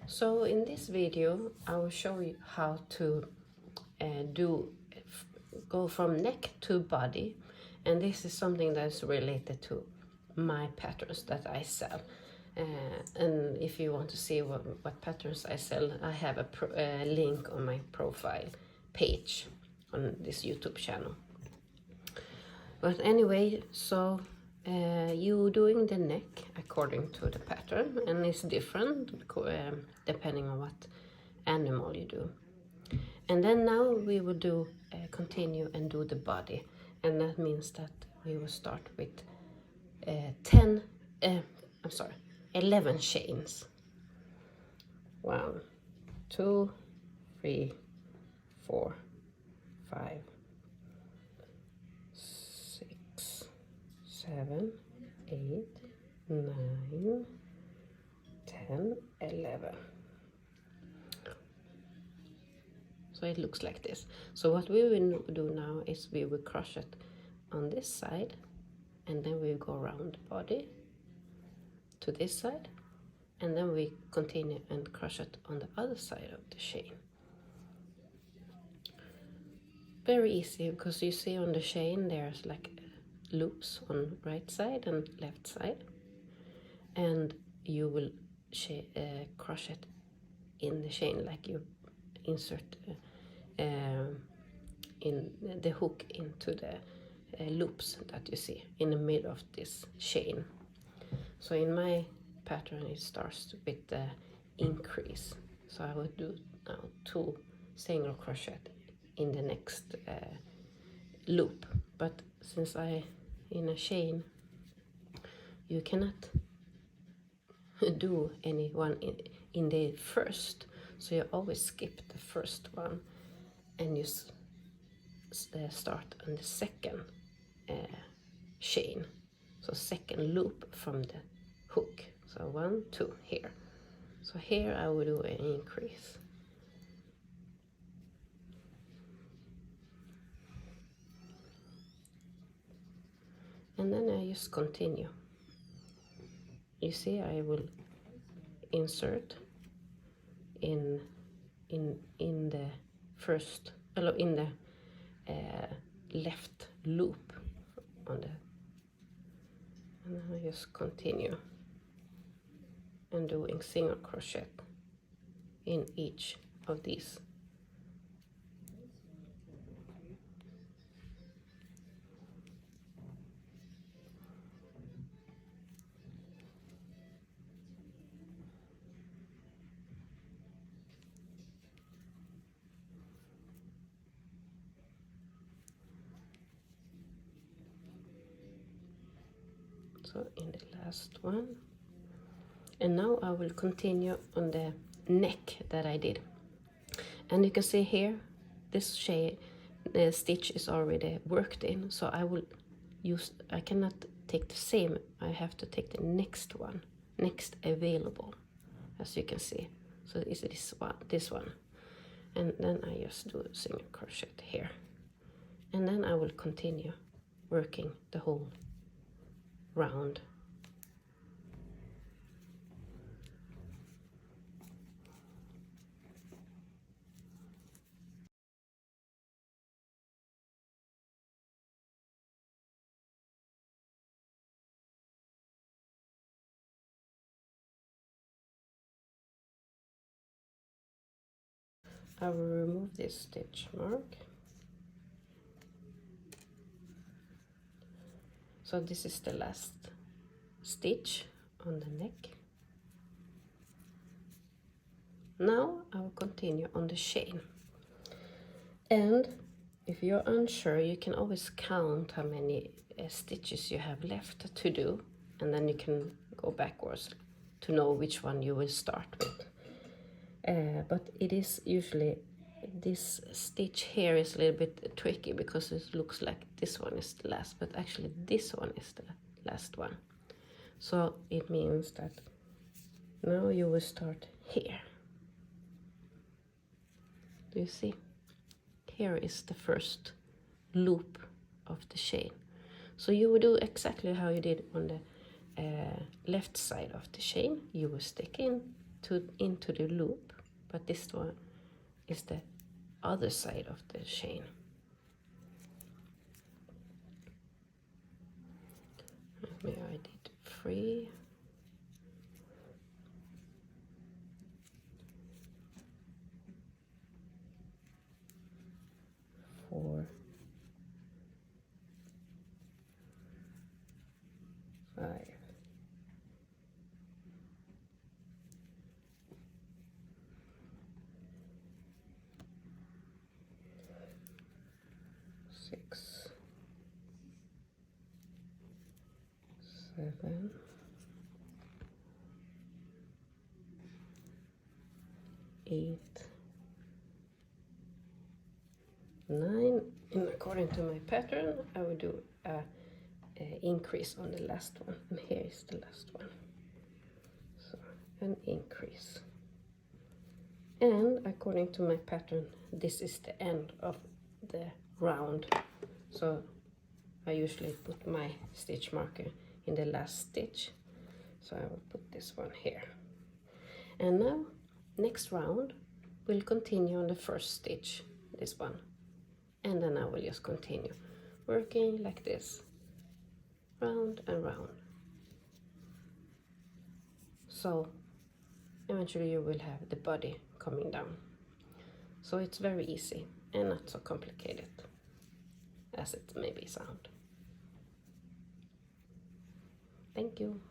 So in this video I will show you how to go from neck to body, and this is something that's related to my patterns that I sell. And if you want to see what patterns I sell, I have a link on my profile page on this YouTube channel. But anyway, so you doing the neck according to the pattern, and it's different depending on what animal you do. And then now we will do continue and do the body, and that means that we will start with 11 chains. 1, 2, 3, 4, 5, 6, 7, 8, 9, 10, 11. So it looks like this. So what we will do now is we will crochet on this side, and then we go around the body to this side, and then we continue and crochet on the other side of the chain. Very easy, because you see on the chain there's like loops on right side and left side, and you will crochet in the chain, like you insert in the hook into the loops that you see in the middle of this chain. So in my pattern it starts with the increase, so I will do now 2 single crochet in the next loop. But since in a chain you cannot do any one in the first, so you always skip the first one and you start on the second chain, so second loop from the hook. So 1, 2 here. So here I will do an increase, and then I just continue. You see, I will insert in the first, in the left loop on the, and then I just continue and doing single crochet in each of these. So in the last one, and now I will continue on the neck that I did. And you can see here this the stitch is already worked in, so I cannot take the same, I have to take the next one, next available, as you can see. So it's this one, and then I just do a single crochet here, and then I will continue working the whole round. I will remove this stitch mark. So this is the last stitch on the neck. Now I will continue on the chain. And if you're unsure, you can always count how many stitches you have left to do, and then you can go backwards to know which one you will start with. But it is usually, this stitch here is a little bit tricky because it looks like this one is the last, but actually this one is the last one. So it means that now you will start here. Do you see? Here is the first loop of the chain. So you will do exactly how you did on the left side of the chain. You will stick in into the loop, but this one is the other side of the chain. Maybe I did 3. 4, 5, 6, 7, 8, 9. And according to my pattern, I will do a increase on the last one. And here is the last one. So an increase. And according to my pattern, this is the end of the round. So I usually put my stitch marker in the last stitch. So I will put this one here. And now, next round, we'll continue on the first stitch, this one. And then I will just continue working like this, round and round. So eventually you will have the body coming down. So it's very easy and not so complicated as it maybe sound. Thank you.